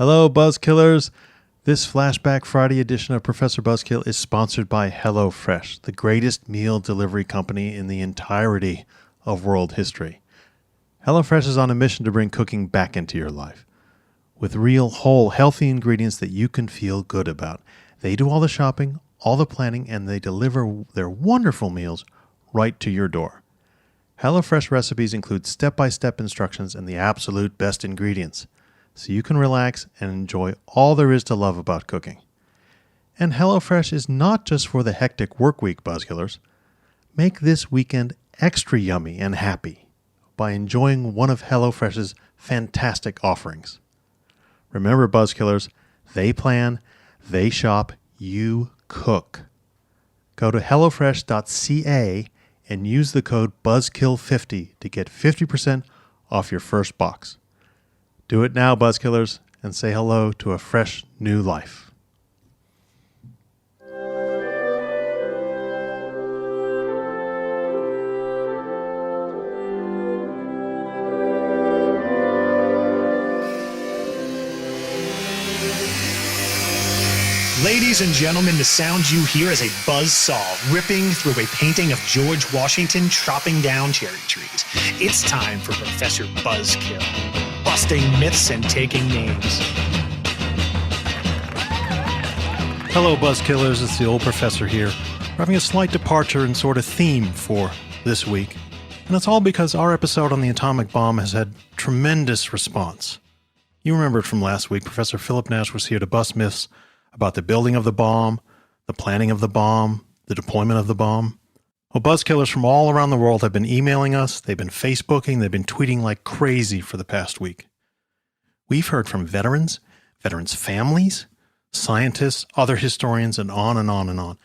Hello, Buzzkillers. This Flashback Friday edition of Professor Buzzkill is sponsored by HelloFresh, the greatest meal delivery company in the entirety of world history. HelloFresh is on a mission to bring cooking back into your life with real, whole, healthy ingredients that you can feel good about. They do all the shopping, all the planning, and they deliver their wonderful meals right to your door. HelloFresh recipes include step-by-step instructions and the absolute best ingredients, so you can relax and enjoy all there is to love about cooking. And HelloFresh is not just for the hectic work week, Buzzkillers. Make this weekend extra yummy and happy by enjoying one of HelloFresh's fantastic offerings. Remember, Buzzkillers, they plan, they shop, you cook. Go to hellofresh.ca and use the code BUZZKILL50 to get 50% off your first box. Do it now, Buzzkillers, and say hello to a fresh new life. Ladies and gentlemen, the sound you hear is a buzzsaw ripping through a painting of George Washington chopping down cherry trees. It's time for Professor Buzzkill, busting myths and taking names. Hello, Buzzkillers. It's the old professor here. We're having a slight departure in sort of theme for this week. And it's all because our episode on the atomic bomb has had tremendous response. You remember it from last week. Professor Philip Nash was here to bust myths about the building of the bomb, the planning of the bomb, the deployment of the bomb. Well, Buzzkillers from all around the world have been emailing us, they've been Facebooking, they've been tweeting like crazy for the past week. We've heard from veterans, veterans' families, scientists, other historians, and on and on and on.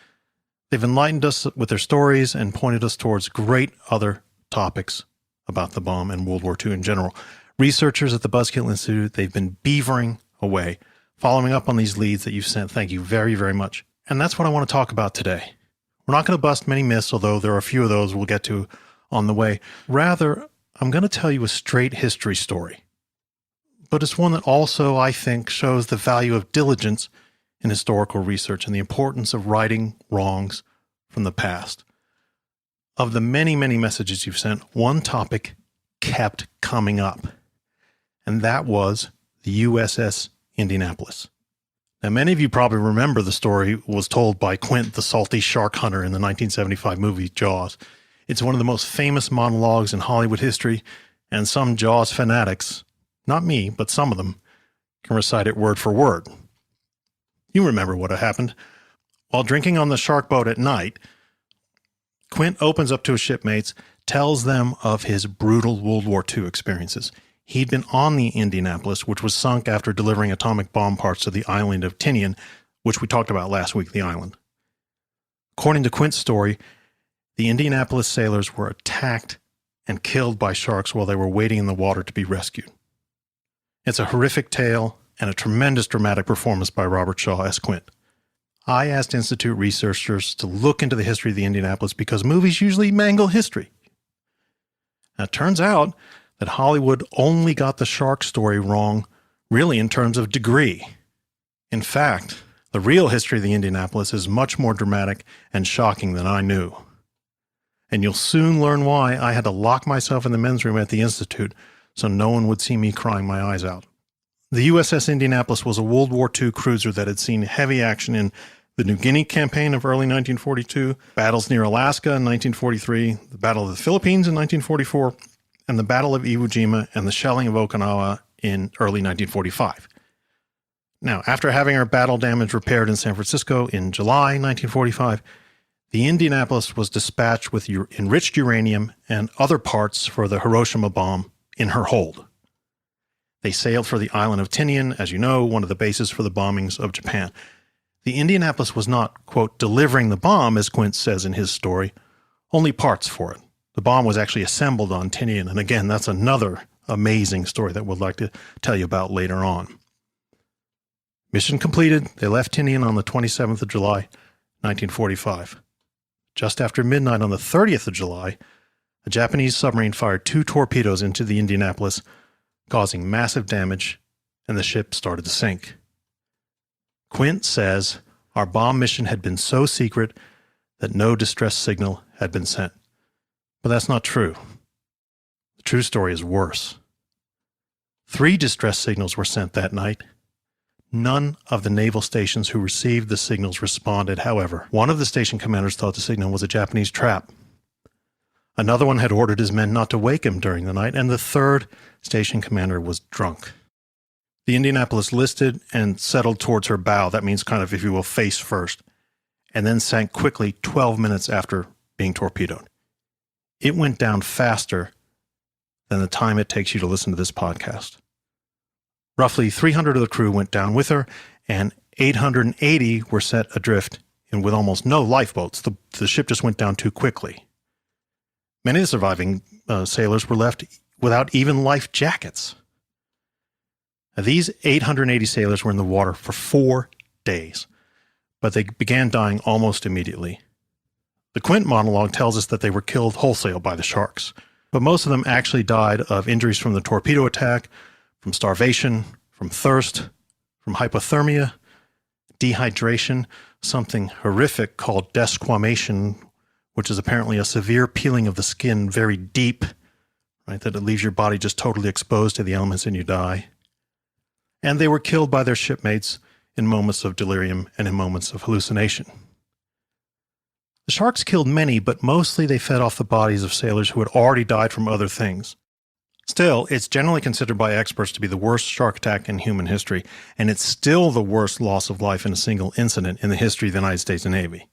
They've enlightened us with their stories and pointed us towards great other topics about the bomb and World War II in general. Researchers at the Buzzkill Institute, they've been beavering away, following up on these leads that you've sent. Thank you very, very much. And that's what I want to talk about today. We're not going to bust many myths, although there are a few of those we'll get to on the way. Rather, I'm going to tell you a straight history story. But it's one that also, I think, shows the value of diligence in historical research and the importance of righting wrongs from the past. Of the many, many messages you've sent, one topic kept coming up, and that was the USS Indianapolis. Now, many of you probably remember the story was told by Quint, the salty shark hunter, in the 1975 movie Jaws. It's one of the most famous monologues in Hollywood history, and some Jaws fanatics, not me, but some of them, can recite it word for word. You remember what had happened. While drinking on the shark boat at night, Quint opens up to his shipmates, tells them of his brutal World War II experiences. He'd been on the Indianapolis, which was sunk after delivering atomic bomb parts to the island of Tinian, which we talked about last week, the island. According to Quint's story, the Indianapolis sailors were attacked and killed by sharks while they were waiting in the water to be rescued. It's a horrific tale and a tremendous dramatic performance by Robert Shaw as Quint. I asked Institute researchers to look into the history of the Indianapolis because movies usually mangle history. Now, it turns out that Hollywood only got the shark story wrong, really in terms of degree. In fact, the real history of the Indianapolis is much more dramatic and shocking than I knew. And you'll soon learn why I had to lock myself in the men's room at the Institute so no one would see me crying my eyes out. The USS Indianapolis was a World War II cruiser that had seen heavy action in the New Guinea campaign of early 1942, battles near Alaska in 1943, the Battle of the Philippines in 1944, and the Battle of Iwo Jima and the shelling of Okinawa in early 1945. Now, after having our battle damage repaired in San Francisco in July 1945, the Indianapolis was dispatched with enriched uranium and other parts for the Hiroshima bomb in her hold. They sailed for the island of Tinian, as you know, one of the bases for the bombings of Japan. The Indianapolis was not, quote, delivering the bomb, as Quint says in his story, only parts for it. The bomb was actually assembled on Tinian, and again, that's another amazing story that we'd like to tell you about later on. Mission completed. They left Tinian on the 27th of July, 1945. Just after midnight on the 30th of July, a Japanese submarine fired 2 torpedoes into the Indianapolis, causing massive damage and the ship started to sink. Quint says our bomb mission had been so secret that no distress signal had been sent. But that's not true. The true story is worse. 3 distress signals were sent that night. None of the naval stations who received the signals responded, however. One of the station commanders thought the signal was a Japanese trap. Another one had ordered his men not to wake him during the night, and the third station commander was drunk. The Indianapolis listed and settled towards her bow, that means kind of, if you will, face first, and then sank quickly 12 minutes after being torpedoed. It went down faster than the time it takes you to listen to this podcast. Roughly 300 of the crew went down with her, and 880 were set adrift and with almost no lifeboats. The ship just went down too quickly. Many of the surviving sailors were left without even life jackets. Now, these 880 sailors were in the water for 4 days, but they began dying almost immediately. The Quint monologue tells us that they were killed wholesale by the sharks, but most of them actually died of injuries from the torpedo attack, from starvation, from thirst, from hypothermia, dehydration, something horrific called desquamation, which is apparently a severe peeling of the skin very deep, right, that it leaves your body just totally exposed to the elements and you die. And they were killed by their shipmates in moments of delirium and in moments of hallucination. The sharks killed many, but mostly they fed off the bodies of sailors who had already died from other things. Still, it's generally considered by experts to be the worst shark attack in human history, and it's still the worst loss of life in a single incident in the history of the United States Navy.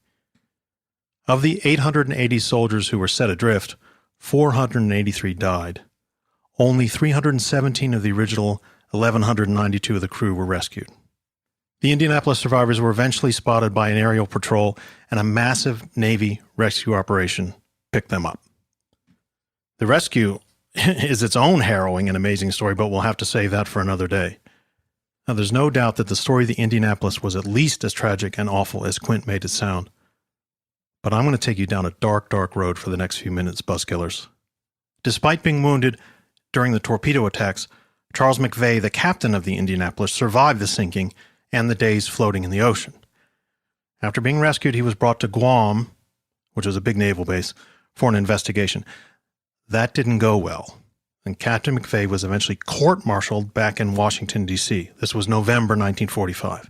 Of the 880 soldiers who were set adrift, 483 died. Only 317 of the original 1,192 of the crew were rescued. The Indianapolis survivors were eventually spotted by an aerial patrol, and a massive Navy rescue operation picked them up. The rescue is its own harrowing and amazing story, but we'll have to save that for another day. Now, there's no doubt that the story of the Indianapolis was at least as tragic and awful as Quint made it sound. But I'm going to take you down a dark, dark road for the next few minutes, Buzzkillers. Despite being wounded during the torpedo attacks, Charles McVeigh, the captain of the Indianapolis, survived the sinking and the days floating in the ocean. After being rescued, he was brought to Guam, which was a big naval base, for an investigation. That didn't go well, and Captain McVeigh was eventually court-martialed back in Washington, D.C. This was November 1945.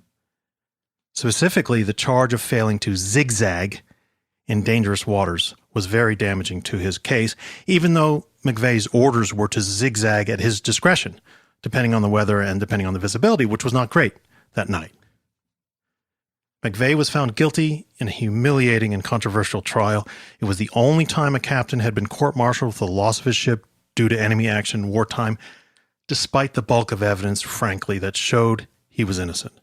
Specifically, the charge of failing to zigzag in dangerous waters was very damaging to his case, even though McVeigh's orders were to zigzag at his discretion, depending on the weather and depending on the visibility, which was not great that night. McVeigh was found guilty in a humiliating and controversial trial. It was the only time a captain had been court-martialed for the loss of his ship due to enemy action in wartime, despite the bulk of evidence, frankly, that showed he was innocent.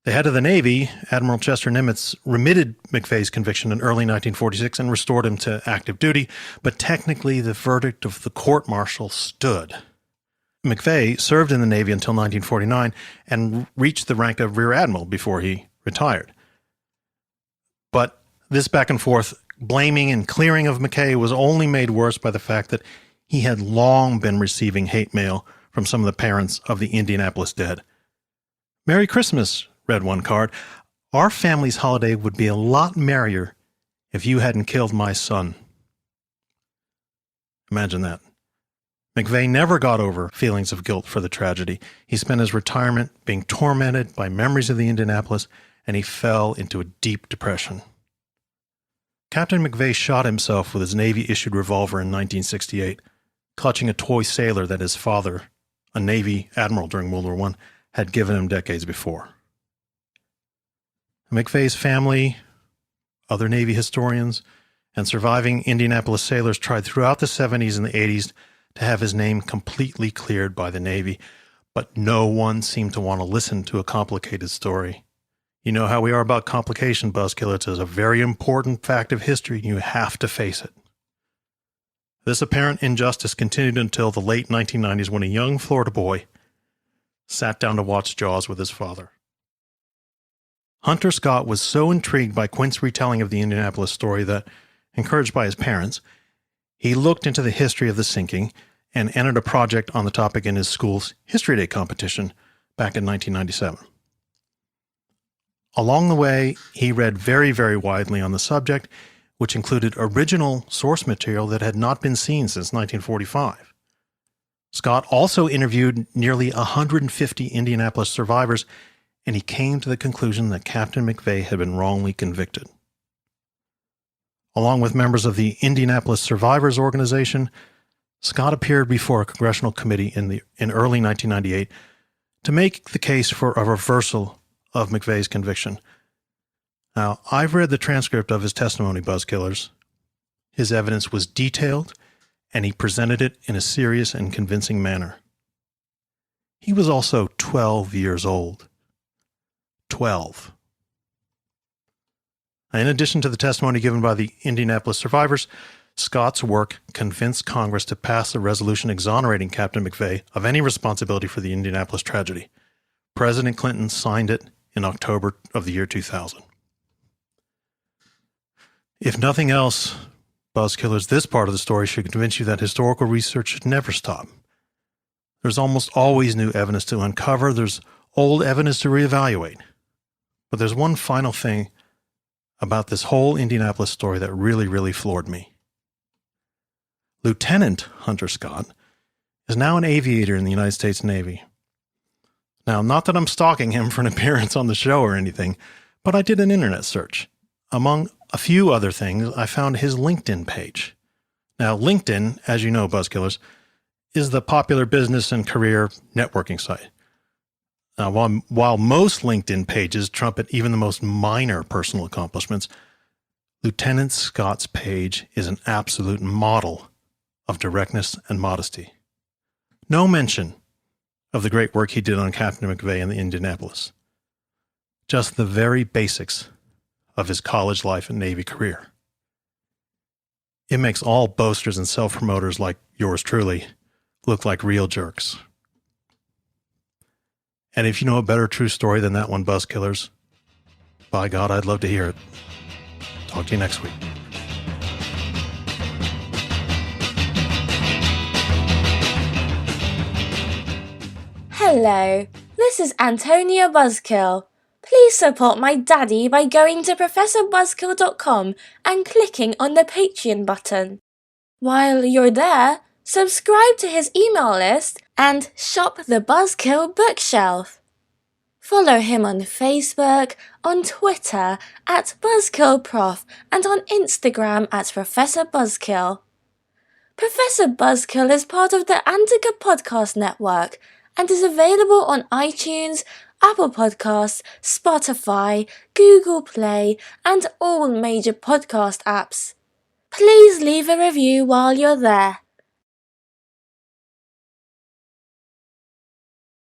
The head of the Navy, Admiral Chester Nimitz, remitted McVeigh's conviction in early 1946 and restored him to active duty, but technically the verdict of the court-martial stood. McVeigh served in the Navy until 1949 and reached the rank of Rear Admiral before he retired. But this back and forth blaming and clearing of McKay was only made worse by the fact that he had long been receiving hate mail from some of the parents of the Indianapolis dead. "Merry Christmas," read one card. "Our family's holiday would be a lot merrier if you hadn't killed my son." Imagine that. McVeigh never got over feelings of guilt for the tragedy. He spent his retirement being tormented by memories of the Indianapolis, and he fell into a deep depression. Captain McVeigh shot himself with his Navy-issued revolver in 1968, clutching a toy sailor that his father, a Navy admiral during World War I, had given him decades before. McVeigh's family, other Navy historians, and surviving Indianapolis sailors tried throughout the 70s and the 80s to have his name completely cleared by the Navy, but no one seemed to want to listen to a complicated story. You know how we are about complication, Buzzkill. It's a very important fact of history, and you have to face it. This apparent injustice continued until the late 1990s when a young Florida boy sat down to watch Jaws with his father. Hunter Scott was so intrigued by Quint's retelling of the Indianapolis story that, encouraged by his parents, he looked into the history of the sinking and entered a project on the topic in his school's History Day competition back in 1997. Along the way, he read very, very widely on the subject, which included original source material that had not been seen since 1945. Scott also interviewed nearly 150 Indianapolis survivors, and he came to the conclusion that Captain McVeigh had been wrongly convicted. Along with members of the Indianapolis Survivors Organization, Scott appeared before a congressional committee in early 1998 to make the case for a reversal of McVeigh's conviction. Now, I've read the transcript of his testimony, Buzzkillers. His evidence was detailed, and he presented it in a serious and convincing manner. He was also 12 years old. 12. In addition to the testimony given by the Indianapolis survivors, Scott's work convinced Congress to pass a resolution exonerating Captain McVeigh of any responsibility for the Indianapolis tragedy. President Clinton signed it in October of the year 2000. If nothing else, Buzzkillers, this part of the story should convince you that historical research should never stop. There's almost always new evidence to uncover. There's old evidence to reevaluate. But there's one final thing about this whole Indianapolis story that really, really floored me. Lieutenant Hunter Scott is now an aviator in the United States Navy. Now, not that I'm stalking him for an appearance on the show or anything, but I did an internet search. Among a few other things, I found his LinkedIn page. Now, LinkedIn, as you know, Buzzkillers, is the popular business and career networking site. Now, while most LinkedIn pages trumpet even the most minor personal accomplishments, Lieutenant Scott's page is an absolute model of directness and modesty. No mention of the great work he did on Captain McVeigh in the Indianapolis. Just the very basics of his college life and Navy career. It makes all boasters and self-promoters like yours truly look like real jerks. And if you know a better true story than that one, Buzzkillers, by God, I'd love to hear it. Talk to you next week. Hello, this is Antonia Buzzkill. Please support my daddy by going to ProfessorBuzzkill.com and clicking on the Patreon button. While you're there, subscribe to his email list and shop the Buzzkill bookshelf. Follow him on Facebook, on Twitter at BuzzkillProf, and on Instagram at Professor Buzzkill. Professor Buzzkill is part of the Antica Podcast Network and is available on iTunes, Apple Podcasts, Spotify, Google Play, and all major podcast apps. Please leave a review while you're there.